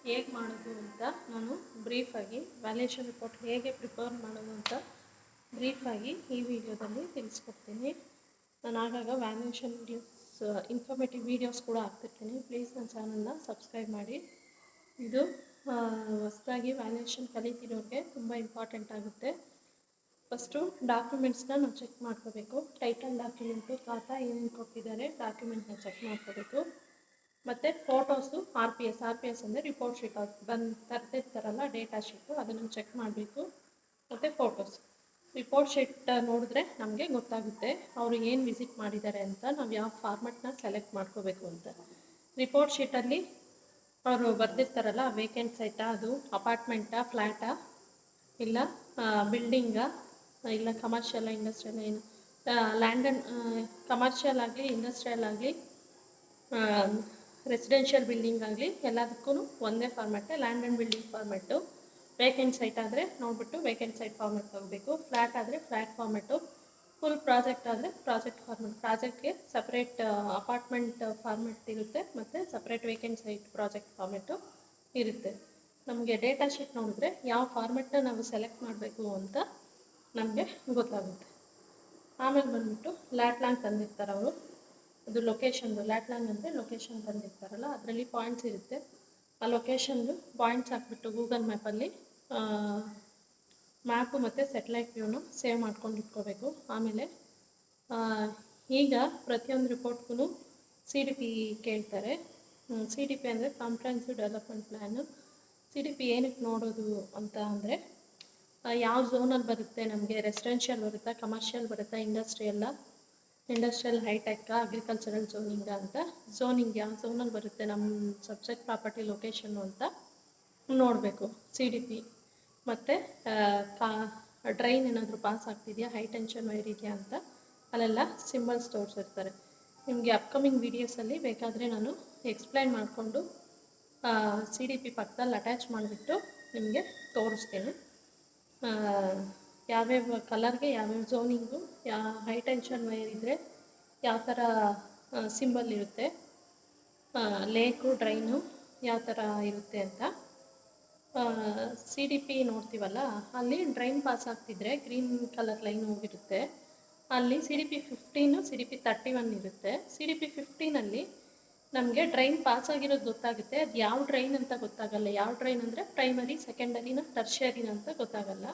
ಹೇಗೆ ಮಾಡೋದು ಅಂತ ನಾನು ಬ್ರೀಫಾಗಿ ವ್ಯಾಲ್ಯೂಯೇಷನ್ ರಿಪೋರ್ಟ್ ಹೇಗೆ ಪ್ರಿಪೇರ್ ಮಾಡೋದು ಅಂತ ಬ್ರೀಫಾಗಿ ಈ ವಿಡಿಯೋದಲ್ಲಿ ತಿಳಿಸ್ಕೊಡ್ತೀನಿ. ನಾನು ಆಗಾಗ ವ್ಯಾಲ್ಯೂಯೇಷನ್ ವೀಡಿಯೋಸ್ ಇನ್ಫಾರ್ಮೇಟಿವ್ ವೀಡಿಯೋಸ್ ಕೂಡ ಹಾಕ್ತಿರ್ತೀನಿ. ಪ್ಲೀಸ್ ನನ್ನ ಚಾನಲ್ನ ಸಬ್ಸ್ಕ್ರೈಬ್ ಮಾಡಿ. ಇದು ಹೊಸದಾಗಿ ವ್ಯಾಲ್ಯೂಯೇಷನ್ ಕಲಿತಿರೋರಿಗೆ ತುಂಬ ಇಂಪಾರ್ಟೆಂಟ್ ಆಗುತ್ತೆ. ಫಸ್ಟು ಡಾಕ್ಯುಮೆಂಟ್ಸ್ನ ನಾವು ಚೆಕ್ ಮಾಡ್ಕೋಬೇಕು. ಟೈಟಲ್ ಡಾಕ್ಯುಮೆಂಟು, ಖಾತಾ ಏನೇನು ಕೊಟ್ಟಿದ್ದಾರೆ ಡಾಕ್ಯುಮೆಂಟ್ನ ಚೆಕ್ ಮಾಡ್ಕೋಬೇಕು. ಮತ್ತು ಫೋಟೋಸು ಆರ್ ಪಿ ಎಸ್ ಅಂದರೆ ರಿಪೋರ್ಟ್ ಶೀಟ್ ತರ್ತಿರ್ತಾರಲ್ಲ ಡೇಟಾ ಶೀಟು, ಅದನ್ನು ಚೆಕ್ ಮಾಡಬೇಕು. ಮತ್ತು ಫೋಟೋಸ್ ರಿಪೋರ್ಟ್ ಶೀಟ್ ನೋಡಿದ್ರೆ ನಮಗೆ ಗೊತ್ತಾಗುತ್ತೆ ಅವರು ಏನು ವಿಸಿಟ್ ಮಾಡಿದ್ದಾರೆ ಅಂತ, ನಾವು ಯಾವ ಫಾರ್ಮೆಟ್ನ ಸೆಲೆಕ್ಟ್ ಮಾಡ್ಕೋಬೇಕು ಅಂತ. ರಿಪೋರ್ಟ್ ಶೀಟಲ್ಲಿ ಅವರು ಬರೆದಿರ್ತಾರಲ್ಲ ವೇಕೆಂಟ್ ಸೈಟಾ, ಅದು ಅಪಾರ್ಟ್ಮೆಂಟಾ, ಫ್ಲ್ಯಾಟಾ, ಇಲ್ಲ ಬಿಲ್ಡಿಂಗಾ, ಇಲ್ಲ ಕಮರ್ಷಿಯಲ್ ಇಂಡಸ್ಟ್ರಿಯಲ್, ಏನು ಲ್ಯಾಂಡ್ ಆ್ಯಂಡ್ ಕಮರ್ಷಿಯಲ್ ಆಗಲಿ ಇಂಡಸ್ಟ್ರಿಯಲ್ ಆಗಲಿ ರೆಸಿಡೆನ್ಷಿಯಲ್ ಬಿಲ್ಡಿಂಗ್ ಆಗಲಿ ಎಲ್ಲದಕ್ಕೂ ಒಂದೇ ಫಾರ್ಮೆಟ್ಟೆ, land and building format. Vacant site ಆದರೆ ನೋಡಿಬಿಟ್ಟು ವೇಕೆಂಟ್ ಸೈಟ್ ಫಾರ್ಮೆಟ್ ತಗೋಬೇಕು. ಫ್ಲ್ಯಾಟ್ ಆದರೆ ಫ್ಲ್ಯಾಟ್ ಫಾರ್ಮೆಟು, ಫುಲ್ ಪ್ರಾಜೆಕ್ಟ್ ಆದರೆ ಪ್ರಾಜೆಕ್ಟ್ ಫಾರ್ಮೆಟ್. ಪ್ರಾಜೆಕ್ಟ್ಗೆ ಸಪ್ರೇಟ್ ಅಪಾರ್ಟ್ಮೆಂಟ್ ಫಾರ್ಮೆಟ್ ಇರುತ್ತೆ ಮತ್ತು separate vacant site project format ಇರುತ್ತೆ. ನಮಗೆ ಡೇಟಾ ಶೀಟ್ ನೋಡಿದ್ರೆ ಯಾವ ಫಾರ್ಮೆಟ್ನ ನಾವು ಸೆಲೆಕ್ಟ್ ಮಾಡಬೇಕು ಅಂತ ನಮಗೆ ಗೊತ್ತಾಗುತ್ತೆ. ಆಮೇಲೆ ಬಂದುಬಿಟ್ಟು ಲ್ಯಾಟ್ಲಾಂಗ್ ತಂದಿರ್ತಾರೆ ಅವರು, ಅದು ಲೊಕೇಶನ್ದು. ಲ್ಯಾಟ್ಲಾಂಗ್ ಅಂದರೆ ಲೊಕೇಶನ್ ತಂದಿರ್ತಾರಲ್ಲ, ಅದರಲ್ಲಿ ಪಾಯಿಂಟ್ಸ್ ಇರುತ್ತೆ. ಆ ಲೊಕೇಶನ್ದು ಪಾಯಿಂಟ್ಸ್ ಹಾಕ್ಬಿಟ್ಟು ಗೂಗಲ್ ಮ್ಯಾಪಲ್ಲಿ ಮ್ಯಾಪು ಮತ್ತು ಸೆಟಲೈಟ್ ವ್ಯೂನ ಸೇವ್ ಮಾಡ್ಕೊಂಡು ಇಟ್ಕೋಬೇಕು. ಆಮೇಲೆ ಈಗ ಪ್ರತಿಯೊಂದು ರಿಪೋರ್ಟ್ಗೂ CDP ಕೇಳ್ತಾರೆ. CDP ಅಂದರೆ ಕಾಂಪ್ರಹೆನ್ಸಿವ್ ಡೆವಲಪ್ಮೆಂಟ್ ಪ್ಲ್ಯಾನು. CDP ಏನಕ್ಕೆ ನೋಡೋದು ಅಂತ ಅಂದರೆ ಯಾವ ಝೋನಲ್ಲಿ ಬರುತ್ತೆ, ನಮಗೆ ರೆಸಿಡೆನ್ಷಿಯಲ್ ಬರುತ್ತಾ, ಕಮರ್ಷಿಯಲ್ ಬರುತ್ತಾ, ಇಂಡಸ್ಟ್ರಿಯಲ್ ಹೈಟೆಕ್ಕಾ, ಅಗ್ರಿಕಲ್ಚರಲ್ ಝೋನಿಂಗಾ ಅಂತ. ಝೋನಿಂಗ್ ಯಾವ ಝೋನಲ್ಲಿ ಬರುತ್ತೆ ನಮ್ಮ ಸಬ್ಜೆಕ್ಟ್ ಪ್ರಾಪರ್ಟಿ ಲೊಕೇಶನ್ನು ಅಂತ ನೋಡಬೇಕು CDP. ಮತ್ತು ಡ್ರೈನ್ ಏನಾದರೂ ಪಾಸ್ ಆಗ್ತಿದೆಯಾ, ಹೈ ಟೆನ್ಷನ್ ವೈರ್ ಇದೆಯಾ ಅಂತ ಅಲ್ಲೆಲ್ಲ ಸಿಂಬಲ್ಸ್ ತೋರಿಸಿರ್ತಾರೆ. ನಿಮಗೆ ಅಪ್ಕಮಿಂಗ್ ವೀಡಿಯೋಸಲ್ಲಿ ಬೇಕಾದರೆ ನಾನು ಎಕ್ಸ್ಪ್ಲೈನ್ ಮಾಡಿಕೊಂಡು CDP ಪಕ್ಕದಲ್ಲಿ ಅಟ್ಯಾಚ್ ಮಾಡಿಬಿಟ್ಟು ನಿಮಗೆ ತೋರಿಸ್ತೀನಿ. ಯಾವ್ಯಾವ ಕಲರ್ಗೆ ಯಾವ್ಯಾವ ಝೋನಿಂಗು, ಹೈ ಟೆನ್ಷನ್ ವೈರ್ ಇದ್ದರೆ ಯಾವ ಥರ ಸಿಂಬಲ್ ಇರುತ್ತೆ, ಲೇಕು ಡ್ರೈನು ಯಾವ ಥರ ಇರುತ್ತೆ ಅಂತ. CDP ನೋಡ್ತೀವಲ್ಲ, ಅಲ್ಲಿ ಡ್ರೈನ್ ಪಾಸ್ ಆಗ್ತಿದ್ರೆ ಗ್ರೀನ್ ಕಲರ್ ಲೈನ್ ಹೋಗಿರುತ್ತೆ. ಅಲ್ಲಿ CDP 15, CDP 31 ಇರುತ್ತೆ. CDP 15ಅಲ್ಲಿ ನಮಗೆ ಡ್ರೈನ್ ಪಾಸ್ ಆಗಿರೋದು ಗೊತ್ತಾಗುತ್ತೆ, ಅದು ಯಾವ ಡ್ರೈನ್ ಅಂತ ಗೊತ್ತಾಗಲ್ಲ. ಯಾವ ಡ್ರೈನ್ ಅಂದರೆ ಪ್ರೈಮರಿ, ಸೆಕೆಂಡರಿನ, ಟರ್ಷರಿನ ಅಂತ ಗೊತ್ತಾಗಲ್ಲ.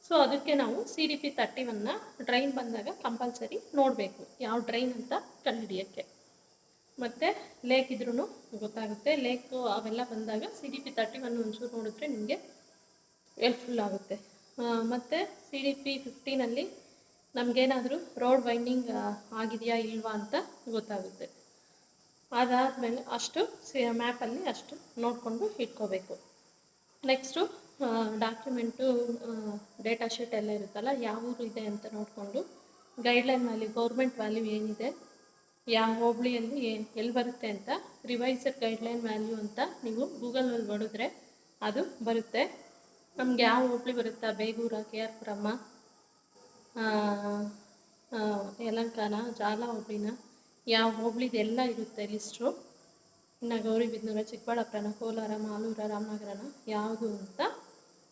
ಸೊ ಅದಕ್ಕೆ ನಾವು CDP 31ನ ಡ್ರೈನ್ ಬಂದಾಗ ಕಂಪಲ್ಸರಿ ನೋಡಬೇಕು, ಯಾವ ಡ್ರೈನ್ ಅಂತ ಕಂಡುಹಿಡಿಯೋಕ್ಕೆ. ಮತ್ತು ಲೇಕ್ ಇದ್ರೂ ಗೊತ್ತಾಗುತ್ತೆ. ಲೇಕು ಅವೆಲ್ಲ ಬಂದಾಗ CDP 31 ಒಂಚೂರು ನೋಡಿದ್ರೆ ನಿಮಗೆ ಹೆಲ್ಪ್ಫುಲ್ ಆಗುತ್ತೆ. ಮತ್ತು CDP 15ಅಲ್ಲಿ ನಮಗೇನಾದರೂ ರೋಡ್ ವೈಂಡಿಂಗ್ ಆಗಿದೆಯಾ ಇಲ್ವಾ ಅಂತ ಗೊತ್ತಾಗುತ್ತೆ. ಅದಾದಮೇಲೆ ಅಷ್ಟು ಮ್ಯಾಪಲ್ಲಿ ಅಷ್ಟು ನೋಡಿಕೊಂಡು ಇಟ್ಕೋಬೇಕು. ನೆಕ್ಸ್ಟು ಡಾಕ್ಯುಮೆಂಟು ಡೇಟಾ ಶೀಟ್ ಎಲ್ಲ ಇರುತ್ತಲ್ಲ, ಯಾವ ಊರು ಇದೆ ಅಂತ ನೋಡಿಕೊಂಡು ಗೈಡ್ಲೈನ್ ವ್ಯಾಲ್ಯೂ, ಗೌರ್ಮೆಂಟ್ ವ್ಯಾಲ್ಯೂ ಏನಿದೆ, ಯಾವ ಹೋಬಳಿಯಲ್ಲಿ ಎಲ್ಲಿ ಬರುತ್ತೆ ಅಂತ ರಿವೈಸರ್ ಗೈಡ್ಲೈನ್ ವ್ಯಾಲ್ಯೂ ಅಂತ ನೀವು ಗೂಗಲಲ್ಲಿ ಹೊಡೆದ್ರೆ ಅದು ಬರುತ್ತೆ. ನಮ್ಗೆ ಯಾವ ಹೋಬಳಿ ಬರುತ್ತಾ, ಬೇಗೂರ, KR ಪುರಮ್ಮ, ಯಲಹಂಕನ, ಜಾಲ ಹೋಬಳಿನ, ಯಾವ ಹೋಬಳಿದೆಲ್ಲ ಇರುತ್ತೆ ಲಿಸ್ಟು. ಇನ್ನು ಗೌರಿಬಿದನೂರು, ಚಿಕ್ಕಬಳ್ಳಾಪುರನ, ಕೋಲಾರ, ಮಾಲೂರ, ರಾಮನಗರನ ಯಾವುದು ಅಂತ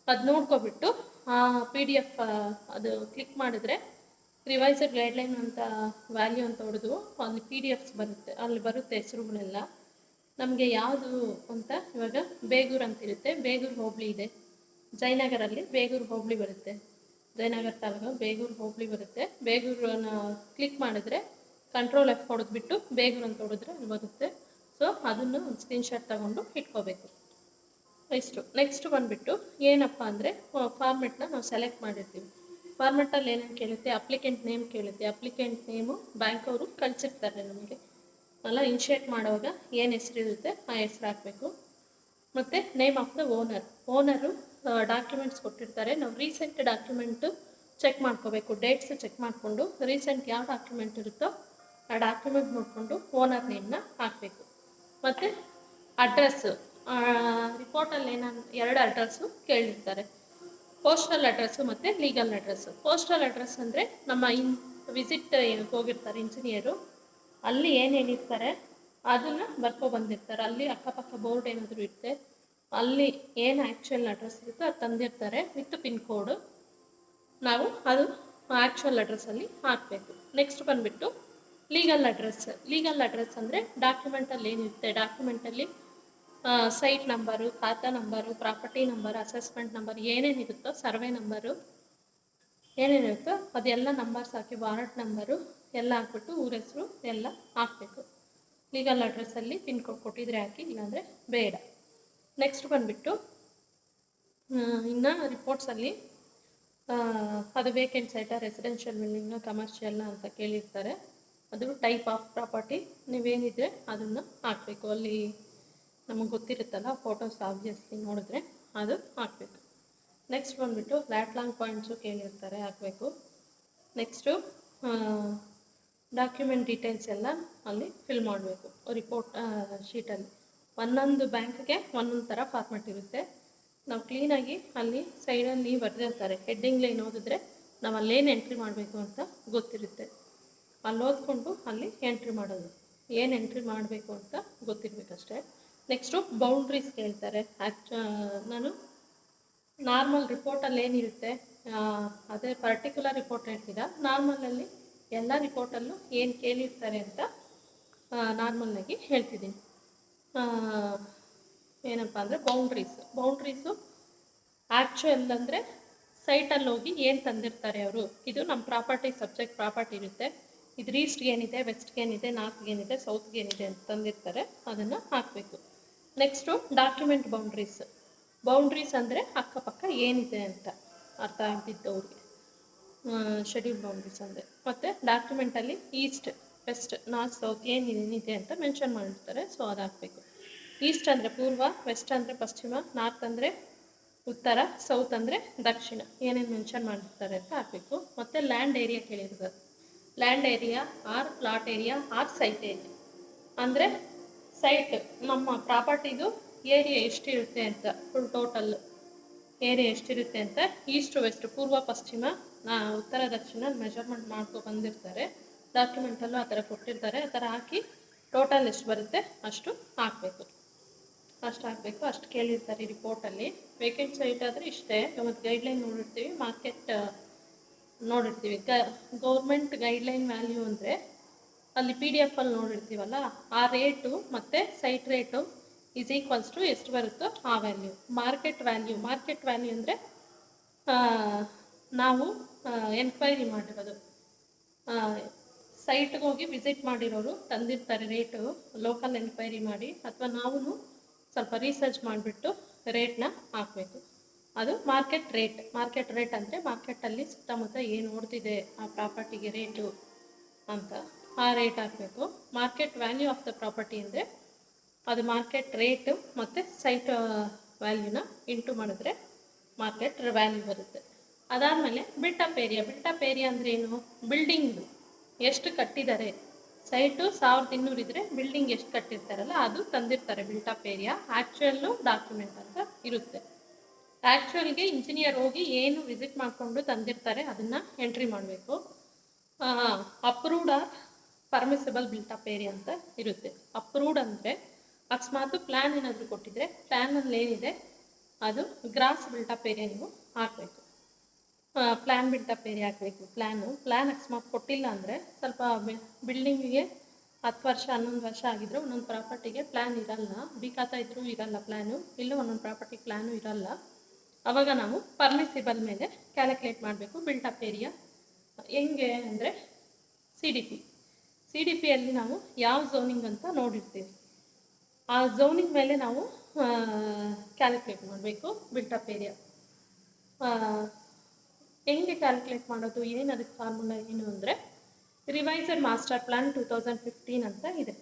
ಅದು ನೋಡ್ಕೊಬಿಟ್ಟು PDF ಅದು ಕ್ಲಿಕ್ ಮಾಡಿದ್ರೆ ರಿವೈಸರ್ ಗೈಡ್ಲೈನ್ ಅಂತ ವ್ಯಾಲ್ಯೂ ಅಂತ ಹೊಡೆದು ಅಲ್ಲಿ PDFs ಬರುತ್ತೆ, ಅಲ್ಲಿ ಬರುತ್ತೆ ಹೆಸರುಗಳೆಲ್ಲ. ನಮಗೆ ಯಾವುದು ಅಂತ ಇವಾಗ ಬೇಗೂರು ಅಂತಿರುತ್ತೆ, ಬೇಗೂರು ಹೋಬಳಿ ಇದೆ. ಜಯನಗರಲ್ಲಿ ಬೇಗೂರು ಹೋಬಳಿ ಬರುತ್ತೆ, ಜಯನಗರ ತಾಲೂಕು ಬೇಗೂರು ಹೋಬಳಿ ಬರುತ್ತೆ. ಬೇಗೂರನ್ನ ಕ್ಲಿಕ್ ಮಾಡಿದ್ರೆ ಕಂಟ್ರೋಲ್ F ಹೊಡೆದ್ಬಿಟ್ಟು ಬೇಗೂರು ಅಂತ ಹೊಡೆದ್ರೆ ಅಲ್ಲಿ ಬರುತ್ತೆ. ಸೊ ಅದನ್ನು ಒಂದು ಸ್ಕ್ರೀನ್ಶಾಟ್ ತಗೊಂಡು ಇಟ್ಕೋಬೇಕು. ನೆಕ್ಸ್ಟ್ ಬಂದುಬಿಟ್ಟು ಏನಪ್ಪ ಅಂದರೆ ಫಾರ್ಮೆಟ್ನ ನಾವು ಸೆಲೆಕ್ಟ್ ಮಾಡಿರ್ತೀವಿ. ಫಾರ್ಮೆಟಲ್ಲಿ ಏನೇನು ಕೇಳುತ್ತೆ, ಅಪ್ಲಿಕೆಂಟ್ ನೇಮ್ ಕೇಳುತ್ತೆ. ಅಪ್ಲಿಕೆಂಟ್ ನೇಮು ಬ್ಯಾಂಕ್ ಅವರು ಕಳಿಸಿರ್ತಾರೆ ನಮಗೆ ಅಲ್ಲ, ಇನ್ಶಿಯೇಟ್ ಮಾಡುವಾಗ ಏನು ಹೆಸರಿರುತ್ತೆ ಆ ಹೆಸರು ಹಾಕಬೇಕು. ಮತ್ತು name of the owner documents ಕೊಟ್ಟಿರ್ತಾರೆ. ನಾವು ರೀಸೆಂಟ್ ಡಾಕ್ಯುಮೆಂಟು ಚೆಕ್ ಮಾಡ್ಕೋಬೇಕು, ಡೇಟ್ಸ್ ಚೆಕ್ ಮಾಡಿಕೊಂಡು ರೀಸೆಂಟ್ ಯಾವ ಡಾಕ್ಯುಮೆಂಟ್ ಇರುತ್ತೋ ಆ ಡಾಕ್ಯುಮೆಂಟ್ ನೋಡಿಕೊಂಡು ಓನರ್ ನೇಮ್ನ ಹಾಕಬೇಕು. ಮತ್ತು ಅಡ್ರೆಸ್ಸು, ರಿಪೋರ್ಟಲ್ಲಿ ಏನಾದ್ರು 2 ಅಡ್ರೆಸ್ಸು ಕೇಳಿರ್ತಾರೆ, ಪೋಸ್ಟಲ್ ಅಡ್ರೆಸ್ಸು ಮತ್ತು ಲೀಗಲ್ ಅಡ್ರೆಸ್ಸು. ಪೋಸ್ಟಲ್ ಅಡ್ರೆಸ್ ಅಂದರೆ ನಮ್ಮ ವಿಸಿಟ್ ಏನಕ್ಕೆ ಹೋಗಿರ್ತಾರೆ ಇಂಜಿನಿಯರು, ಅಲ್ಲಿ ಏನು ಹೇಳಿರ್ತಾರೆ ಅದನ್ನು ಬರ್ಕೊಬಂದಿರ್ತಾರೆ. ಅಲ್ಲಿ ಅಕ್ಕಪಕ್ಕ ಬೋರ್ಡ್ ಏನಾದರೂ ಇರುತ್ತೆ, ಅಲ್ಲಿ ಏನು ಆ್ಯಕ್ಚುಯಲ್ ಅಡ್ರೆಸ್ ಇರುತ್ತೋ ಅದು ತಂದಿರ್ತಾರೆ ವಿತ್ ಪಿನ್ ಕೋಡು. ನಾವು ಅದು ಆ್ಯಕ್ಚುಯಲ್ ಅಡ್ರೆಸ್ಸಲ್ಲಿ ಹಾಕಬೇಕು. ನೆಕ್ಸ್ಟ್ ಬಂದುಬಿಟ್ಟು ಲೀಗಲ್ ಅಡ್ರೆಸ್ ಅಂದರೆ ಡಾಕ್ಯುಮೆಂಟಲ್ಲಿ ಏನಿರುತ್ತೆ, ಡಾಕ್ಯುಮೆಂಟಲ್ಲಿ site number, khata number, property number, assessment number ಏನೇನಿರುತ್ತೋ, ಸರ್ವೆ ನಂಬರು ಏನೇನಿರುತ್ತೋ ಅದೆಲ್ಲ ನಂಬರ್ಸ್ ಹಾಕಿ, ವಾರಂಟ್ ನಂಬರು ಎಲ್ಲ ಹಾಕ್ಬಿಟ್ಟು ಊರ ಹೆಸರು ಎಲ್ಲ ಹಾಕಬೇಕು. ಲೀಗಲ್ ಅಡ್ರೆಸ್ಸಲ್ಲಿ ಪಿನ್ ಕೋಡ್ ಕೊಟ್ಟಿದ್ರೆ ಹಾಕಿ, ಇಲ್ಲಾಂದರೆ ಬೇಡ. ನೆಕ್ಸ್ಟ್ ಬಂದುಬಿಟ್ಟು ಇನ್ನು ರಿಪೋರ್ಟ್ಸಲ್ಲಿ ಅದು ವೇಕೆಂಟ್ ಸೈಟಾ, ರೆಸಿಡೆನ್ಷಿಯಲ್ ಬಿಲ್ಡಿಂಗ್ನ, ಕಮರ್ಷಿಯಲ್ನ ಅಂತ ಕೇಳಿರ್ತಾರೆ. ಅದು ಟೈಪ್ ಆಫ್ ಪ್ರಾಪರ್ಟಿ ನೀವೇನಿದ್ರೆ ಅದನ್ನು ಹಾಕಬೇಕು. ಅಲ್ಲಿ ನಮಗೆ ಗೊತ್ತಿರುತ್ತಲ್ಲ, ಫೋಟೋಸ್ ಆಬ್ವಿಯಸ್ಲಿ ನೋಡಿದ್ರೆ ಅದು ಹಾಕಬೇಕು. ನೆಕ್ಸ್ಟ್ ಬಂದುಬಿಟ್ಟು ಲ್ಯಾಟ್ ಪಾಯಿಂಟ್ಸು ಕೇಳಿರ್ತಾರೆ, ಹಾಕಬೇಕು. ನೆಕ್ಸ್ಟು ಡಾಕ್ಯುಮೆಂಟ್ ಡೀಟೇಲ್ಸ್ ಎಲ್ಲ ಅಲ್ಲಿ ಫಿಲ್ ಮಾಡಬೇಕು ರಿಪೋರ್ಟ್ ಶೀಟಲ್ಲಿ. ಒಂದೊಂದು ಬ್ಯಾಂಕ್ಗೆ ಒಂದೊಂದು ಥರ ಫಾರ್ಮೆಟ್ ಇರುತ್ತೆ. ನಾವು ಕ್ಲೀನಾಗಿ ಅಲ್ಲಿ ಸೈಡಲ್ಲಿ ಬರೆದಿರ್ತಾರೆ, ಹೆಡ್ಡಿಂಗ್ ಲೈನ್ ಓದಿದ್ರೆ ನಾವು ಅಲ್ಲೇನು ಎಂಟ್ರಿ ಮಾಡಬೇಕು ಅಂತ ಗೊತ್ತಿರುತ್ತೆ. ಅಲ್ಲಿ ಓದ್ಕೊಂಡು ಅಲ್ಲಿ ಎಂಟ್ರಿ ಮಾಡೋದು, ಏನು ಎಂಟ್ರಿ ಮಾಡಬೇಕು ಅಂತ ಗೊತ್ತಿರಬೇಕಷ್ಟೇ. ನೆಕ್ಸ್ಟು ಬೌಂಡ್ರೀಸ್ ಕೇಳ್ತಾರೆ. ನಾನು ನಾರ್ಮಲ್ ರಿಪೋರ್ಟಲ್ಲಿ ಏನಿರುತ್ತೆ ಅದೇ ಪರ್ಟಿಕ್ಯುಲರ್ ರಿಪೋರ್ಟ್ ಹೇಳ್ತೀರಾ, ನಾರ್ಮಲಲ್ಲಿ ಎಲ್ಲ ರಿಪೋರ್ಟಲ್ಲೂ ಏನು ಕೇಳಿರ್ತಾರೆ ಅಂತ ನಾರ್ಮಲ್ಲಾಗಿ ಹೇಳ್ತಿದ್ದೀನಿ. ಏನಪ್ಪ ಅಂದರೆ ಬೌಂಡ್ರೀಸು ಆ್ಯಕ್ಚುಯಲ್ ಅಂದರೆ ಸೈಟಲ್ಲಿ ಹೋಗಿ ಏನು ತಂದಿರ್ತಾರೆ ಅವರು. ಇದು ನಮ್ಮ ಪ್ರಾಪರ್ಟಿ ಸಬ್ಜೆಕ್ಟ್ ಪ್ರಾಪರ್ಟಿ ಇರುತ್ತೆ, ಇದು ಈಸ್ಟ್ಗೆ ಏನಿದೆ, ವೆಸ್ಟ್ಗೆ ಏನಿದೆ, ನಾರ್ತ್ಗೆ ಏನಿದೆ, ಸೌತ್ಗೆ ಏನಿದೆ ಅಂತ ತಂದಿರ್ತಾರೆ, ಅದನ್ನು ಹಾಕಬೇಕು. ನೆಕ್ಸ್ಟು ಡಾಕ್ಯುಮೆಂಟ್ ಬೌಂಡ್ರೀಸ್ ಅಂದರೆ ಅಕ್ಕಪಕ್ಕ ಏನಿದೆ ಅಂತ ಅರ್ಥ ಆಗ್ತಿದ್ದವ್ರಿಗೆ ಶೆಡ್ಯೂಲ್ ಬೌಂಡ್ರೀಸ್ ಅಂದರೆ. ಮತ್ತು ಡಾಕ್ಯುಮೆಂಟಲ್ಲಿ ಈಸ್ಟ್, ವೆಸ್ಟ್, ನಾರ್ತ್, ಸೌತ್ ಏನಿದೆ ಅಂತ ಮೆನ್ಷನ್ ಮಾಡಿರ್ತಾರೆ, ಸೊ ಅದು ಹಾಕಬೇಕು. ಈಸ್ಟ್ ಅಂದರೆ ಪೂರ್ವ, ವೆಸ್ಟ್ ಅಂದರೆ ಪಶ್ಚಿಮ, ನಾರ್ತ್ ಅಂದರೆ ಉತ್ತರ, ಸೌತ್ ಅಂದರೆ ದಕ್ಷಿಣ ಏನೇನು ಮೆನ್ಷನ್ ಮಾಡಿರ್ತಾರೆ ಅಂತ ಹಾಕಬೇಕು. ಮತ್ತು ಲ್ಯಾಂಡ್ ಏರಿಯಾ ಕೇಳಿರ್ತಾರೆ. Land area or plot area or site area ಅಂದರೆ ಸೈಟ್ ನಮ್ಮ ಪ್ರಾಪರ್ಟಿದು ಏರಿಯಾ ಎಷ್ಟಿರುತ್ತೆ ಅಂತ, ಫುಲ್ ಟೋಟಲ್ ಏರಿಯಾ ಎಷ್ಟಿರುತ್ತೆ ಅಂತ ಈಸ್ಟ್ ವೆಸ್ಟ್ ಪೂರ್ವ ಪಶ್ಚಿಮ ಉತ್ತರ ದಕ್ಷಿಣ ಮೆಷರ್ಮೆಂಟ್ ಮಾಡ್ಕೊ ಬಂದಿರ್ತಾರೆ. ಡಾಕ್ಯುಮೆಂಟಲ್ಲೂ ಆ ಥರ ಕೊಟ್ಟಿರ್ತಾರೆ. ಆ ಥರ ಹಾಕಿ ಟೋಟಲ್ ಎಷ್ಟು ಬರುತ್ತೆ ಅಷ್ಟು ಹಾಕಬೇಕು. ಅಷ್ಟು ಕೇಳಿರ್ತಾರೆ ರಿಪೋರ್ಟಲ್ಲಿ. ವೇಕೆಂಟ್ ಸೈಟ್ ಆದರೆ ಇಷ್ಟೇ. ಮತ್ತು ಗೈಡ್ಲೈನ್ ನೋಡಿರ್ತೀವಿ, ಮಾರ್ಕೆಟ್ ನೋಡಿರ್ತೀವಿ. ಗೌರ್ಮೆಂಟ್ ಗೈಡ್ಲೈನ್ ವ್ಯಾಲ್ಯೂ ಅಂದರೆ ಅಲ್ಲಿ PDF ಅಲ್ಲಿ ನೋಡಿರ್ತೀವಲ್ಲ, ಆ ರೇಟು ಮತ್ತು site rate is equals to ಎಷ್ಟು ಬರುತ್ತೋ ಆ ವ್ಯಾಲ್ಯೂ. ಮಾರ್ಕೆಟ್ ವ್ಯಾಲ್ಯೂ ಅಂದರೆ ನಾವು ಎನ್ಕ್ವೈರಿ ಮಾಡಿರೋದು, ಸೈಟ್ಗೆ ಹೋಗಿ ವಿಸಿಟ್ ಮಾಡಿರೋರು ತಂದಿರ್ತಾರೆ ರೇಟು, ಲೋಕಲ್ ಎನ್ಕ್ವೈರಿ ಮಾಡಿ ಅಥವಾ ನಾವು ಸ್ವಲ್ಪ ರಿಸರ್ಚ್ ಮಾಡಿಬಿಟ್ಟು ರೇಟ್ನ ಹಾಕಬೇಕು. ಅದು ಮಾರ್ಕೆಟ್ ರೇಟ್ ಅಂದರೆ ಮಾರ್ಕೆಟಲ್ಲಿ ಸುತ್ತಮುತ್ತ ಏನು ಓಡ್ತಿದೆ ಆ ಪ್ರಾಪರ್ಟಿಗೆ ರೇಟು ಅಂತ ಆ ರೇಟ್ ಹಾಕಬೇಕು. Market value of the property ಅಂದರೆ ಅದು ಮಾರ್ಕೆಟ್ ರೇಟು ಮತ್ತು ಸೈಟ್ ವ್ಯಾಲ್ಯೂನ ಇಂಟು ಮಾಡಿದ್ರೆ ಮಾರ್ಕೆಟ್ ವ್ಯಾಲ್ಯೂ ಬರುತ್ತೆ. ಅದಾದಮೇಲೆ ಬಿಲ್ಟಪ್ ಏರಿಯಾ ಅಂದರೆ ಏನು, ಬಿಲ್ಡಿಂಗ್ದು ಎಷ್ಟು ಕಟ್ಟಿದ್ದಾರೆ. ಸೈಟು 1200 ಇದ್ದರೆ ಬಿಲ್ಡಿಂಗ್ ಎಷ್ಟು ಕಟ್ಟಿರ್ತಾರಲ್ಲ ಅದು ತಂದಿರ್ತಾರೆ ಬಿಲ್ಟಪ್ ಏರಿಯಾ. ಆ್ಯಕ್ಚುಯಲ್ಲು ಡಾಕ್ಯುಮೆಂಟ್ ಅಂತ ಇರುತ್ತೆ. ಆ್ಯಕ್ಚುಯಲ್ಗೆ ಇಂಜಿನಿಯರ್ ಹೋಗಿ ಏನು ವಿಸಿಟ್ ಮಾಡಿಕೊಂಡು ತಂದಿರ್ತಾರೆ ಅದನ್ನು ಎಂಟ್ರಿ ಮಾಡಬೇಕು. Approved or permissible built up area ಅಂತ ಇರುತ್ತೆ. ಅಪ್ರೂವ್ಡ್ ಅಂದರೆ ಅಕಸ್ಮಾತ್ ಪ್ಲ್ಯಾನ್ ಏನಾದರೂ ಕೊಟ್ಟಿದ್ರೆ ಪ್ಲ್ಯಾನಲ್ಲಿ ಏನಿದೆ ಅದು ಗ್ರಾಸ್ ಬಿಲ್ಟಪ್ ಏರಿಯಾ ನೀವು ಹಾಕಬೇಕು. ಪ್ಲ್ಯಾನ್ ಬಿಲ್ಟಪ್ ಏರಿಯಾ ಹಾಕಬೇಕು. ಪ್ಲ್ಯಾನ್ ಅಕಸ್ಮಾತ್ ಕೊಟ್ಟಿಲ್ಲ ಅಂದರೆ ಸ್ವಲ್ಪ ಬಿಲ್ಡಿಂಗಿಗೆ 10 ವರ್ಷ 11 ವರ್ಷ ಆಗಿದ್ದರೂ ಒಂದೊಂದು ಪ್ರಾಪರ್ಟಿಗೆ ಪ್ಲ್ಯಾನ್ ಇರಲ್ಲ, ಬೇಕಾಗ್ತಾ ಇದ್ರೂ ಇರಲ್ಲ ಪ್ಲ್ಯಾನು, ಇಲ್ಲ ಒಂದೊಂದು ಪ್ರಾಪರ್ಟಿ ಪ್ಲ್ಯಾನು ಇರಲ್ಲ. ಆವಾಗ ನಾವು ಪರ್ಮಿಸಿಬಲ್ ಮೇಲೆ ಕ್ಯಾಲ್ಕುಲೇಟ್ ಮಾಡಬೇಕು ಬಿಲ್ಟಪ್ ಏರಿಯಾ. ಹೆಂಗೆ ಅಂದರೆ ಸಿ ಡಿ ಪಿಯಲ್ಲಿ ನಾವು ಯಾವ ಝೋನಿಂಗ್ ಅಂತ ನೋಡಿರ್ತೀವಿ, ಆ ಝೋನಿಂಗ್ ಮೇಲೆ ನಾವು ಕ್ಯಾಲ್ಕುಲೇಟ್ ಮಾಡಬೇಕು ಬಿಲ್ಟಪ್ ಏರಿಯಾ. ಹೆಂಗೆ ಕ್ಯಾಲ್ಕುಲೇಟ್ ಮಾಡೋದು, ಏನು ಅದಕ್ಕೆ ಫಾರ್ಮುಲಾ ಏನು ಅಂದರೆ ರಿವೈಸರ್ ಮಾಸ್ಟರ್ ಪ್ಲ್ಯಾನ್ 2015 ಅಂತ ಇದೆ.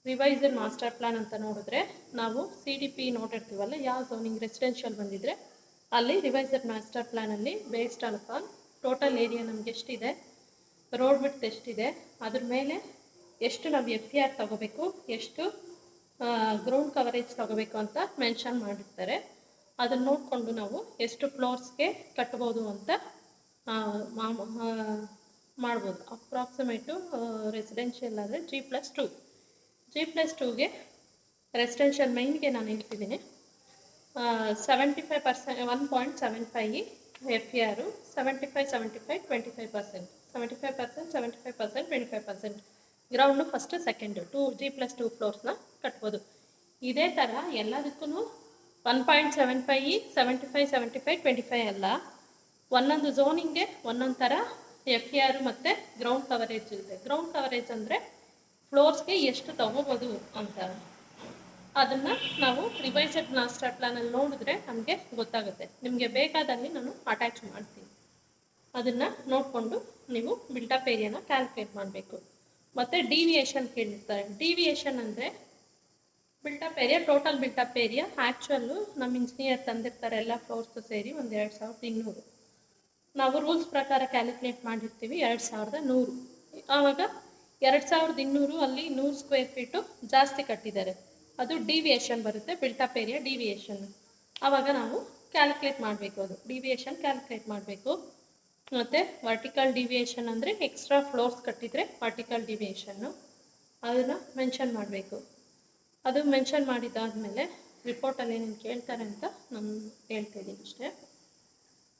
ರಿವೈಸರ್ ಮಾಸ್ಟರ್ ಪ್ಲ್ಯಾನ್ ಅಂತ ನೋಡಿದ್ರೆ ನಾವು CDP ನೋಡಿರ್ತೀವಲ್ಲ, ಯಾವ ಝೋನಿಂಗ್ ರೆಸಿಡೆನ್ಷಿಯಲ್ ಬಂದಿದ್ರೆ ಅಲ್ಲಿ ರಿವೈಸರ್ ಮಾಸ್ಟರ್ ಪ್ಲ್ಯಾನಲ್ಲಿ ಬೇಸ್ಡ್ ಆನ್ ಟೋಟಲ್ ಏರಿಯಾ ನಮ್ಗೆ ಎಷ್ಟಿದೆ, ರೋಡ್ ವಿಡ್ತ್ ಎಷ್ಟಿದೆ, ಅದ್ರ ಮೇಲೆ ಎಷ್ಟು ನಾವು FER ತಗೋಬೇಕು, ಎಷ್ಟು ಗ್ರೌಂಡ್ ಕವರೇಜ್ ತಗೋಬೇಕು ಅಂತ ಮೆನ್ಷನ್ ಮಾಡಿರ್ತಾರೆ. ಅದನ್ನು ನೋಡಿಕೊಂಡು ನಾವು ಎಷ್ಟು ಫ್ಲೋರ್ಸ್ಗೆ ಕಟ್ಬೋದು ಅಂತ ಮಾಡ್ಬೋದು. ಅಪ್ರಾಕ್ಸಿಮೇಟು ರೆಸಿಡೆನ್ಷಿಯಲ್ ಆದರೆ G+2ಗೆ ರೆಸಿಡೆನ್ಷಿಯಲ್ ಮೈನ್ಗೆ ನಾನು ಹೇಳ್ತಿದ್ದೀನಿ 75%, 1.75 FAR, 75, 75, 25%, 75%, 75%, 25%. Ground first second 2G+2 ಫ್ಲೋರ್ಸ್ನ ಕಟ್ಬೋದು. ಇದೇ ಥರ ಎಲ್ಲದಕ್ಕೂ 1.75, 75, 75, 25 ಅಲ್ಲ, ಒಂದೊಂದು ಝೋನಿಂಗೆ ಒಂದೊಂದು ಥರ FAR ಮತ್ತು ಗ್ರೌಂಡ್ ಕವರೇಜ್ ಇದೆ. ಗ್ರೌಂಡ್ ಕವರೇಜ್ ಅಂದರೆ ಫ್ಲೋರ್ಸ್ಗೆ ಎಷ್ಟು ತಗೋಬೋದು ಅಂತ. ಅದನ್ನು ನಾವು ರಿವೈಸೆಡ್ ಮಾಸ್ಟರ್ ಪ್ಲಾನಲ್ಲಿ ನೋಡಿದ್ರೆ ನಮಗೆ ಗೊತ್ತಾಗುತ್ತೆ. ನಿಮಗೆ ಬೇಕಾದಲ್ಲಿ ನಾನು ಅಟ್ಯಾಚ್ ಮಾಡ್ತೀನಿ, ಅದನ್ನು ನೋಡಿಕೊಂಡು ನೀವು ಬಿಲ್ಟಪ್ ಏರಿಯಾನ ಕ್ಯಾಲ್ಕುಲೇಟ್ ಮಾಡಬೇಕು. ಮತ್ತು ಡಿವಿಯೇಷನ್ ಕೇಳಿರ್ತಾರೆ. ಡಿವಿಯೇಷನ್ ಅಂದರೆ built up area, total built up area actually ನಮ್ಮ ಇಂಜಿನಿಯರ್ ತಂದಿರ್ತಾರೆ ಎಲ್ಲ ಫ್ಲೋರ್ಸು ಸೇರಿ ಒಂದು 2200. ನಾವು ರೂಲ್ಸ್ ಪ್ರಕಾರ ಕ್ಯಾಲ್ಕುಲೇಟ್ ಮಾಡಿರ್ತೀವಿ 2100. ಆವಾಗ 2200 ಅಲ್ಲಿ 100 ಸ್ಕ್ವೇರ್ ಫೀಟು ಜಾಸ್ತಿ ಕಟ್ಟಿದ್ದಾರೆ, ಅದು ಡಿವಿಯೇಷನ್ ಬರುತ್ತೆ, ಬಿಲ್ಟಪ್ ಏರಿಯಾ ಡಿವಿಯೇಷನ್. ಆವಾಗ ನಾವು ಕ್ಯಾಲ್ಕುಲೇಟ್ ಮಾಡಬೇಕು, ಅದು ಡಿವಿಯೇಷನ್ ಕ್ಯಾಲ್ಕುಲೇಟ್ ಮಾಡಬೇಕು. ಮತ್ತು ವರ್ಟಿಕಲ್ ಡಿವಿಯೇಷನ್ ಅಂದರೆ ಎಕ್ಸ್ಟ್ರಾ ಫ್ಲೋರ್ಸ್ ಕಟ್ಟಿದರೆ ವರ್ಟಿಕಲ್ ಡಿವಿಯೇಷನ್ನು, ಅದನ್ನು ಮೆನ್ಷನ್ ಮಾಡಬೇಕು. ಅದು ಮೆನ್ಷನ್ ಮಾಡಿದ್ದಾದಮೇಲೆ ರಿಪೋರ್ಟಲ್ಲಿ ಏನೇನು ಕೇಳ್ತಾರೆ ಅಂತ ನಾನು ಹೇಳ್ತಾಯಿದ್ದೀನಿ ಅಷ್ಟೇ.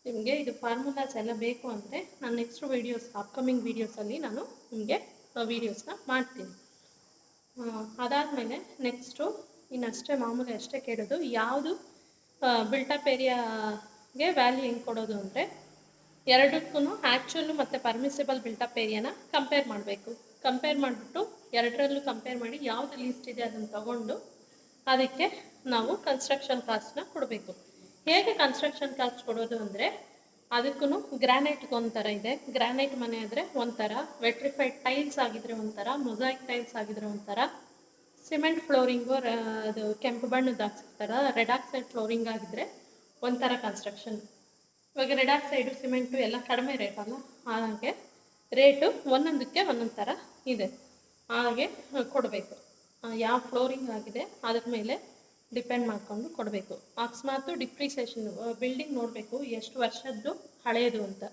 ನಿಮಗೆ ಇದು ಫಾರ್ಮುಲಾಸ್ ಎಲ್ಲ ಬೇಕು ಅಂದರೆ ನಾನು ನೆಕ್ಸ್ಟ್ ವೀಡಿಯೋಸ್, ಅಪ್ಕಮಿಂಗ್ ವೀಡಿಯೋಸಲ್ಲಿ ನಾನು ನಿಮಗೆ ವೀಡಿಯೋಸ್ನ ಮಾಡ್ತೀನಿ. ಅದಾದಮೇಲೆ ನೆಕ್ಸ್ಟು ಇನ್ನಷ್ಟೇ ಮಾಮೂಲಿ ಅಷ್ಟೇ ಕೇಳೋದು, ಯಾವುದು ಬಿಲ್ಟಪ್ ಏರಿಯಾಗೆ ವ್ಯಾಲ್ಯೂ ಹೆಂಗೆ ಕೊಡೋದು ಅಂದರೆ ಎರಡಕ್ಕೂ ಆ್ಯಕ್ಚುಲು ಮತ್ತು ಪರ್ಮಿಸಿಬಲ್ ಬಿಲ್ಟಪ್ ಏರಿಯಾನ ಕಂಪೇರ್ ಮಾಡಬೇಕು. ಕಂಪೇರ್ ಮಾಡಿಬಿಟ್ಟು ಎರಡರಲ್ಲೂ ಕಂಪೇರ್ ಮಾಡಿ ಯಾವುದು ಲೀಸ್ಟ್ ಇದೆ ಅದನ್ನು ತಗೊಂಡು ಅದಕ್ಕೆ ನಾವು ಕನ್ಸ್ಟ್ರಕ್ಷನ್ ಕಾಸ್ಟ್ನ ಕೊಡಬೇಕು. ಹೇಗೆ ಕನ್ಸ್ಟ್ರಕ್ಷನ್ ಕಾಸ್ಟ್ ಕೊಡೋದು ಅಂದರೆ ಅದಕ್ಕೂ ಗ್ರಾನೈಟ್ಗೆ ಒಂಥರ ಇದೆ, ಗ್ರಾನೈಟ್ ಮನೆ ಆದರೆ ಒಂಥರ, ವೆಟ್ರಿಫೈಡ್ ಟೈಲ್ಸ್ ಆಗಿದ್ರೆ ಒಂಥರ, ಮೊಸಾಯಿಕ್ ಟೈಲ್ಸ್ ಆಗಿದ್ರೆ ಒಂಥರ, ಸಿಮೆಂಟ್ ಫ್ಲೋರಿಂಗು ಅದು ಕೆಂಪು ಬಣ್ಣದ ಹಾಕ್ಸಿರ್ತಾರ, ರೆಡ್ ಆಕ್ಸೈಡ್ ಫ್ಲೋರಿಂಗ್ ಆಗಿದ್ರೆ ಒಂಥರ ಕನ್ಸ್ಟ್ರಕ್ಷನ್. ಇವಾಗ ರೆಡ್ ಆಕ್ಸೈಡು ಸಿಮೆಂಟು ಎಲ್ಲ ಕಡಿಮೆ ರೇಟ್ ಅಲ್ಲ, ಹಾಗೆ ರೇಟು ಒಂದೊಂದಕ್ಕೆ ಒಂದೊಂದು ಥರ ಇದೆ, ಹಾಗೆ ಕೊಡಬೇಕು. ಯಾವ ಫ್ಲೋರಿಂಗ್ ಆಗಿದೆ ಅದ್ರ ಮೇಲೆ ಡಿಪೆಂಡ್ ಮಾಡಿಕೊಂಡು ಕೊಡಬೇಕು. ಅಕಸ್ಮಾತು ಡಿಪ್ರಿಸಿಯೇಷನ್ ಬಿಲ್ಡಿಂಗ್ ನೋಡಬೇಕು ಎಷ್ಟು ವರ್ಷದ್ದು ಹಳೆಯದು ಅಂತ,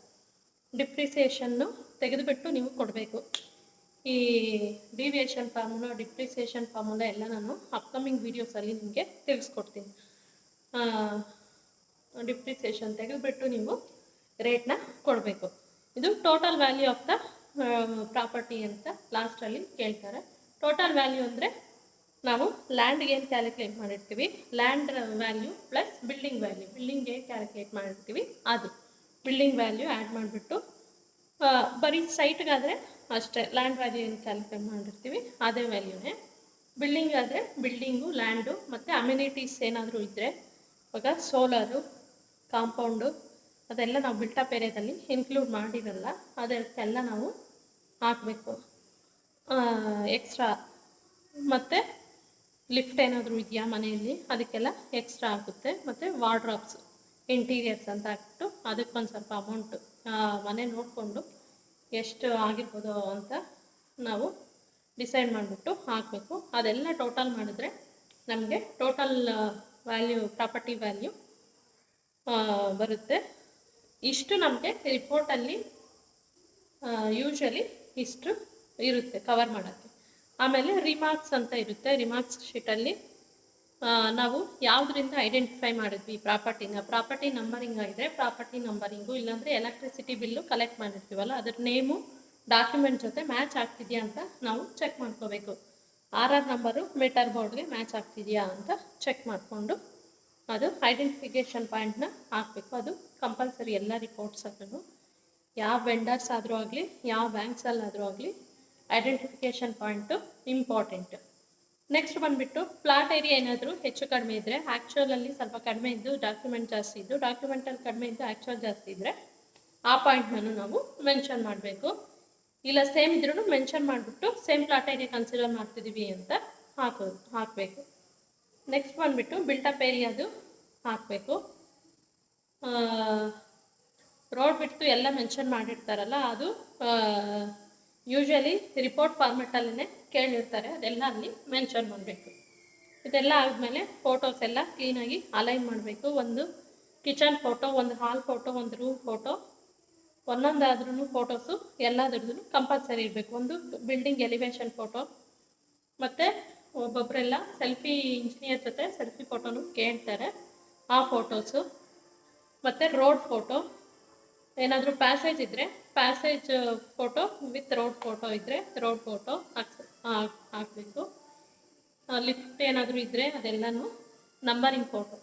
ಡಿಪ್ರಿಸಿಯೇಷನ್ನು ತೆಗೆದುಬಿಟ್ಟು ನೀವು ಕೊಡಬೇಕು. ಈ ಡಿವಿಯೇಷನ್ ಫಾರ್ಮುಲಾ, ಡಿಪ್ರಿಸಿಯೇಷನ್ ಫಾರ್ಮುಲಾ ಎಲ್ಲ ನಾನು ಅಪ್ಕಮಿಂಗ್ ವೀಡಿಯೋಸಲ್ಲಿ ನಿಮಗೆ ತಿಳಿಸ್ಕೊಡ್ತೀನಿ. ಡಿಪ್ರಿಸಿಯೇಷನ್ ತೆಗೆದುಬಿಟ್ಟು ನೀವು ರೇಟ್ನ ಕೊಡಬೇಕು. ಇದು total value of the property ಅಂತ ಲಾಸ್ಟಲ್ಲಿ ಕೇಳ್ತಾರೆ. ಟೋಟಲ್ ವ್ಯಾಲ್ಯೂ ಅಂದರೆ ನಾವು ಲ್ಯಾಂಡ್ಗೆ ಏನು ಕ್ಯಾಲ್ಕುಲೇಟ್ ಮಾಡಿರ್ತೀವಿ, land value plus building value, building ಏನು ಕ್ಯಾಲ್ಕುಲೇಟ್ ಮಾಡಿರ್ತೀವಿ ಅದು ಬಿಲ್ಡಿಂಗ್ ವ್ಯಾಲ್ಯೂ ಆ್ಯಡ್ ಮಾಡಿಬಿಟ್ಟು, ಬರೀ ಸೈಟ್ಗಾದರೆ ಅಷ್ಟೇ ಲ್ಯಾಂಡ್ ವ್ಯಾಲ್ಯೂ ಏನು ಕ್ಯಾಲ್ಕುಲೇಟ್ ಮಾಡಿರ್ತೀವಿ ಅದೇ ವ್ಯಾಲ್ಯೂನೇ. ಬಿಲ್ಡಿಂಗ್ ಆದರೆ ಬಿಲ್ಡಿಂಗು, ಲ್ಯಾಂಡು ಮತ್ತು ಅಮ್ಯುನಿಟೀಸ್ ಏನಾದರೂ ಇದ್ದರೆ, ಇವಾಗ ಸೋಲಾರು, ಕಾಂಪೌಂಡು ಅದೆಲ್ಲ ನಾವು ಬಿಲ್ಟಪ್ ಏರಿಯಾದಲ್ಲಿ ಇನ್ಕ್ಲೂಡ್ ಮಾಡಿರಲ್ಲ, ಅದಕ್ಕೆಲ್ಲ ನಾವು ಹಾಕಬೇಕು ಎಕ್ಸ್ಟ್ರಾ. ಮತ್ತು ಲಿಫ್ಟ್ ಏನಾದರೂ ಇದೆಯಾ ಮನೆಯಲ್ಲಿ ಅದಕ್ಕೆಲ್ಲ ಎಕ್ಸ್ಟ್ರಾ ಆಗುತ್ತೆ. ಮತ್ತು ವಾರ್ಡ್ರಾಬ್ಸ್, ಇಂಟೀರಿಯರ್ಸ್ ಅಂತ ಹಾಕ್ಬಿಟ್ಟು ಅದಕ್ಕೊಂದು ಸ್ವಲ್ಪ ಅಮೌಂಟು ಮನೆ ನೋಡಿಕೊಂಡು ಎಷ್ಟು ಆಗಿರ್ಬೋದು ಅಂತ ನಾವು ಡಿಸೈಡ್ ಮಾಡಿಬಿಟ್ಟು ಹಾಕಬೇಕು. ಅದೆಲ್ಲ ಟೋಟಲ್ ಮಾಡಿದ್ರೆ ನಮಗೆ ಟೋಟಲ್ ವ್ಯಾಲ್ಯೂ, ಪ್ರಾಪರ್ಟಿ ವ್ಯಾಲ್ಯೂ ಬರುತ್ತೆ. ಇಷ್ಟು ನಮಗೆ ರಿಪೋರ್ಟಲ್ಲಿ ಯೂಶ್ವಲಿ ಇಷ್ಟು ಇರುತ್ತೆ ಕವರ್ ಮಾಡೋಕ್ಕೆ. ಆಮೇಲೆ ರಿಮಾರ್ಕ್ಸ್ ಅಂತ ಇರುತ್ತೆ. ರಿಮಾರ್ಕ್ಸ್ ಶೀಟಲ್ಲಿ ನಾವು ಯಾವುದರಿಂದ ಐಡೆಂಟಿಫೈ ಮಾಡಿದ್ವಿ ಪ್ರಾಪರ್ಟಿನ, ಪ್ರಾಪರ್ಟಿ ನಂಬರಿಂಗ್ ಆಗಿದೆ, ಪ್ರಾಪರ್ಟಿ ನಂಬರಿಂಗು, ಇಲ್ಲಾಂದರೆ ಎಲೆಕ್ಟ್ರಿಸಿಟಿ ಬಿಲ್ಲು ಕಲೆಕ್ಟ್ ಮಾಡಿರ್ತೀವಲ್ಲ ಅದ್ರ ನೇಮು ಡಾಕ್ಯುಮೆಂಟ್ ಜೊತೆ ಮ್ಯಾಚ್ ಆಗ್ತಿದೆಯಾ ಅಂತ ನಾವು ಚೆಕ್ ಮಾಡ್ಕೋಬೇಕು. RR ನಂಬರು ಮೀಟರ್ ಬೋರ್ಡ್ಗೆ ಮ್ಯಾಚ್ ಆಗ್ತಿದೆಯಾ ಅಂತ ಚೆಕ್ ಮಾಡಿಕೊಂಡು ಅದು ಐಡೆಂಟಿಫಿಕೇಷನ್ ಪಾಯಿಂಟ್ನ ಹಾಕಬೇಕು. ಅದು ಕಂಪಲ್ಸರಿ ಎಲ್ಲ ರಿಪೋರ್ಟ್ಸಲ್ಲೂ, ಯಾವ ವೆಂಡರ್ಸ್ ಆದರೂ ಆಗಲಿ, ಯಾವ ಬ್ಯಾಂಕ್ಸಲ್ಲಾದರೂ ಆಗಲಿ ಐಡೆಂಟಿಫಿಕೇಷನ್ ಪಾಯಿಂಟು ಇಂಪಾರ್ಟೆಂಟ್. ನೆಕ್ಸ್ಟ್ ಬಂದುಬಿಟ್ಟು ಪ್ಲಾಟ್ ಏರಿಯಾ ಏನಾದರೂ ಹೆಚ್ಚು ಕಡಿಮೆ ಇದ್ದರೆ, ಆ್ಯಕ್ಚುಯಲಲ್ಲಿ ಸ್ವಲ್ಪ ಕಡಿಮೆ ಇದ್ದು ಡಾಕ್ಯುಮೆಂಟ್ ಜಾಸ್ತಿ ಇದ್ದು, ಡಾಕ್ಯುಮೆಂಟಲ್ಲಿ ಕಡಿಮೆ ಇದ್ದು ಆ್ಯಕ್ಚುಯಲ್ ಜಾಸ್ತಿ ಇದ್ದರೆ ಆ ಪಾಯಿಂಟ್ನೂ ನಾವು ಮೆನ್ಷನ್ ಮಾಡಬೇಕು. ಇಲ್ಲ ಸೇಮ್ ಇದ್ರೂ ಮೆನ್ಷನ್ ಮಾಡಿಬಿಟ್ಟು ಸೇಮ್ ಪ್ಲಾಟ್ ಏರಿಯಾ ಕನ್ಸಿಡರ್ ಮಾಡ್ತಿದ್ದೀವಿ ಅಂತ ಹಾಕಬೇಕು. ನೆಕ್ಸ್ಟ್ ಬಂದುಬಿಟ್ಟು ಬಿಲ್ಟಪ್ ಏರಿಯಾದು ಹಾಕಬೇಕು. ರೋಡ್ ಬಿಟ್ಟು ಎಲ್ಲ ಮೆನ್ಷನ್ ಮಾಡಿರ್ತಾರಲ್ಲ ಅದು ಯೂಶ್ವಲಿ ರಿಪೋರ್ಟ್ ಫಾರ್ಮೆಟಲ್ಲೇ ಕೇಳಿರ್ತಾರೆ, ಅದೆಲ್ಲ ಅಲ್ಲಿ ಮೆನ್ಷನ್ ಮಾಡಬೇಕು. ಇದೆಲ್ಲ ಆದಮೇಲೆ ಫೋಟೋಸ್ ಎಲ್ಲ ಕ್ಲೀನಾಗಿ ಅಲೈನ್ ಮಾಡಬೇಕು. ಒಂದು ಕಿಚನ್ ಫೋಟೋ, ಒಂದು ಹಾಲ್ ಫೋಟೋ, ಒಂದು ರೂಮ್ ಫೋಟೋ, ಒಂದೊಂದಾದ್ರೂ ಫೋಟೋಸು ಎಲ್ಲದ್ರದ್ದು ಕಂಪಲ್ಸರಿ ಇರಬೇಕು. ಒಂದು ಬಿಲ್ಡಿಂಗ್ ಎಲಿವೇಶನ್ ಫೋಟೋ, ಮತ್ತು ಒಬ್ಬೊಬ್ಬರೆಲ್ಲ ಸೆಲ್ಫಿ, ಇಂಜಿನಿಯರ್ ಜೊತೆ ಸೆಲ್ಫಿ ಫೋಟೋನು ಕೇಳ್ತಾರೆ, ಆ ಫೋಟೋಸು, ಮತ್ತು ರೋಡ್ ಫೋಟೋ, ಏನಾದರೂ ಪ್ಯಾಸೇಜ್ ಇದ್ದರೆ passage photo with road photo ಇದ್ದರೆ ರೋಡ್ ಫೋಟೋ ಹಾಕಬೇಕು. ಲಿಫ್ಟ್ ಏನಾದರೂ ಇದ್ದರೆ ಅದೆಲ್ಲನೂ numbering photo,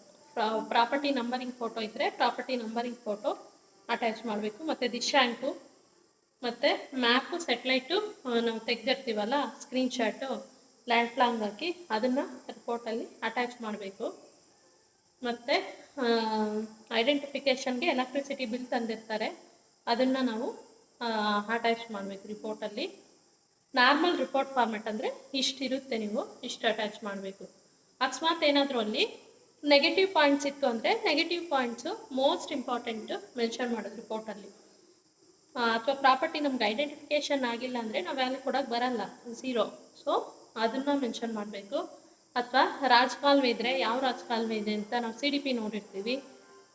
property numbering photo ಇದ್ದರೆ ಪ್ರಾಪರ್ಟಿ ನಂಬರಿಂಗ್ ಫೋಟೋ ಅಟ್ಯಾಚ್ ಮಾಡಬೇಕು. ಮತ್ತು ದಿಶಾಂಕು ಮತ್ತು ಮ್ಯಾಪು ಸೆಟ್ಲೈಟು ನಾವು ತೆಗೆದಿರ್ತೀವಲ್ಲ ಸ್ಕ್ರೀನ್ಶಾಟು ಲ್ಯಾಂಡ್ ಪ್ಲಾಂಗ್ ಹಾಕಿ ಅದನ್ನು ರಿಪೋರ್ಟಲ್ಲಿ ಅಟ್ಯಾಚ್ ಮಾಡಬೇಕು. ಮತ್ತು ಐಡೆಂಟಿಫಿಕೇಷನ್ಗೆ ಎಲೆಕ್ಟ್ರಿಸಿಟಿ ಬಿಲ್ ತಂದಿರ್ತಾರೆ, ಅದನ್ನು ನಾವು ಅಟ್ಯಾಚ್ ಮಾಡಬೇಕು ರಿಪೋರ್ಟಲ್ಲಿ. ನಾರ್ಮಲ್ ರಿಪೋರ್ಟ್ ಫಾರ್ಮೆಟ್ ಅಂದರೆ ಇಷ್ಟಿರುತ್ತೆ, ನೀವು ಇಷ್ಟು ಅಟ್ಯಾಚ್ ಮಾಡಬೇಕು. ಅಕಸ್ಮಾತ್ ಏನಾದರೂ ಅಲ್ಲಿ ನೆಗೆಟಿವ್ ಪಾಯಿಂಟ್ಸ್ ಇತ್ತು ಅಂದರೆ negative points most important mention ಮಾಡೋದು ರಿಪೋರ್ಟಲ್ಲಿ. ಅಥವಾ ಪ್ರಾಪರ್ಟಿ ನಮ್ಗೆ ಐಡೆಂಟಿಫಿಕೇಷನ್ ಆಗಿಲ್ಲ ಅಂದರೆ ನಾವು ವ್ಯಾಲ್ಯೂ ಕೊಡೋಕ್ಕೆ ಬರಲ್ಲ, 0. ಸೊ ಅದನ್ನು ಮೆನ್ಷನ್ ಮಾಡಬೇಕು. ಅಥವಾ ರಾಜಕಾಲುವೆ ಇದ್ದರೆ ಯಾವ ರಾಜಕಾಲುವೆ ಇದೆ ಅಂತ ನಾವು CDP ನೋಡಿರ್ತೀವಿ,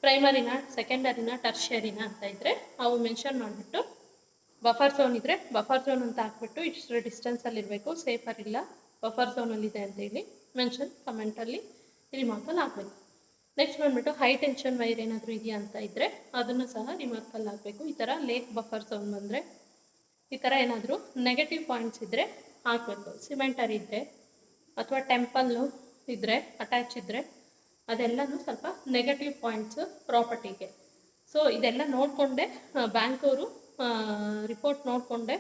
ಪ್ರೈಮರಿನ, ಸೆಕೆಂಡರಿನ, ಟರ್ಷರಿನ ಅಂತ ಇದ್ದರೆ ಅವು ಮೆನ್ಷನ್ ಮಾಡಿಬಿಟ್ಟು, ಬಫರ್ ಝೋನ್ ಇದ್ದರೆ ಬಫರ್ ಝೋನ್ ಅಂತ ಹಾಕ್ಬಿಟ್ಟು ಇಷ್ಟು ಡಿಸ್ಟೆನ್ಸಲ್ಲಿರಬೇಕು, ಸೇಫರ್ ಇಲ್ಲ ಬಫರ್ ಝೋನಲ್ಲಿದೆ ಅಂತೇಳಿ ಮೆನ್ಷನ್ ಕಮೆಂಟಲ್ಲಿ ರಿಮಾರ್ಕಲ್ಲಿ ಹಾಕಬೇಕು. ನೆಕ್ಸ್ಟ್ ಬಂದುಬಿಟ್ಟು ಹೈ ಟೆನ್ಷನ್ ವೈರ್ ಏನಾದರೂ ಇದೆಯಾ ಅಂತ ಇದ್ದರೆ ಅದನ್ನು ಸಹ ರಿಮಾರ್ಕಲ್ಲಿ ಹಾಕಬೇಕು. ಈ ಥರ ಲೇಕ್ ಬಫರ್ ಝೋನ್ ಬಂದರೆ ಈ ಥರ ಏನಾದರೂ ನೆಗೆಟಿವ್ ಪಾಯಿಂಟ್ಸ್ ಇದ್ದರೆ ಹಾಕಬೇಕು. ಸಿಮೆಂಟರಿ ಇದ್ದರೆ ಅಥವಾ ಟೆಂಪಲ್ಲು ಇದ್ದರೆ ಅಟ್ಯಾಚ್ ಇದ್ದರೆ ಅದೆಲ್ಲನೂ ಸ್ವಲ್ಪ ನೆಗೆಟಿವ್ ಪಾಯಿಂಟ್ಸು ಪ್ರಾಪರ್ಟಿಗೆ. ಸೊ ಇದೆಲ್ಲ ನೋಡಿಕೊಂಡೆ ಬ್ಯಾಂಕವರು ರಿಪೋರ್ಟ್ ನೋಡಿಕೊಂಡೆ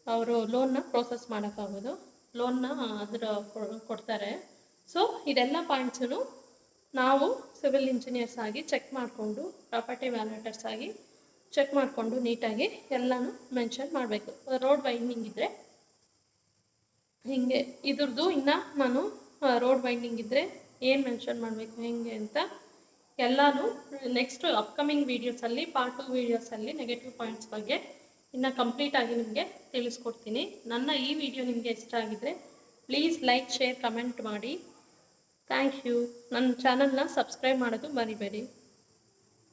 ಅವರು ಲೋನ್ನ ಪ್ರೋಸೆಸ್ ಮಾಡೋಕ್ಕಾಗೋದು, ಲೋನ್ನ ಕೊಡ್ತಾರೆ. ಸೊ ಇದೆಲ್ಲ ಪಾಯಿಂಟ್ಸನ್ನು ನಾವು ಸಿವಿಲ್ ಇಂಜಿನಿಯರ್ಸ್ ಆಗಿ ಚೆಕ್ ಮಾಡಿಕೊಂಡು, ಪ್ರಾಪರ್ಟಿ ವ್ಯಾಲ್ಯೂಟರ್ಸ್ ಆಗಿ ಚೆಕ್ ಮಾಡಿಕೊಂಡು ನೀಟಾಗಿ ಎಲ್ಲನೂ ಮೆನ್ಷನ್ ಮಾಡಬೇಕು. ರೋಡ್ ವೈಂಡಿಂಗ್ ಇದ್ದರೆ ಹೀಗೆ ಇದ್ರದ್ದು ಇನ್ನು ನಾನು ರೋಡ್ ವೈಂಡಿಂಗ್ ಇದ್ದರೆ ಏನು ಮೆನ್ಷನ್ ಮಾಡಬೇಕು ಹೆಂಗೆ ಅಂತ ಎಲ್ಲನೂ ನೆಕ್ಸ್ಟ್ ಅಪ್ಕಮಿಂಗ್ ವೀಡಿಯೋಸಲ್ಲಿ ಪಾರ್ಟ್ 2 ವೀಡಿಯೋಸಲ್ಲಿ ನೆಗೆಟಿವ್ ಪಾಯಿಂಟ್ಸ್ ಬಗ್ಗೆ ಇನ್ನು ಕಂಪ್ಲೀಟಾಗಿ ನಿಮಗೆ ತಿಳಿಸ್ಕೊಡ್ತೀನಿ. ನನ್ನ ಈ ವಿಡಿಯೋ ನಿಮಗೆ ಇಷ್ಟ ಆಗಿದರೆ ಪ್ಲೀಸ್ ಲೈಕ್, ಶೇರ್, ಕಮೆಂಟ್ ಮಾಡಿ. Thank you. ನನ್ನ ಚಾನಲ್ನ ಸಬ್ಸ್ಕ್ರೈಬ್ ಮಾಡೋದು ಮರಿಬೇಡಿ.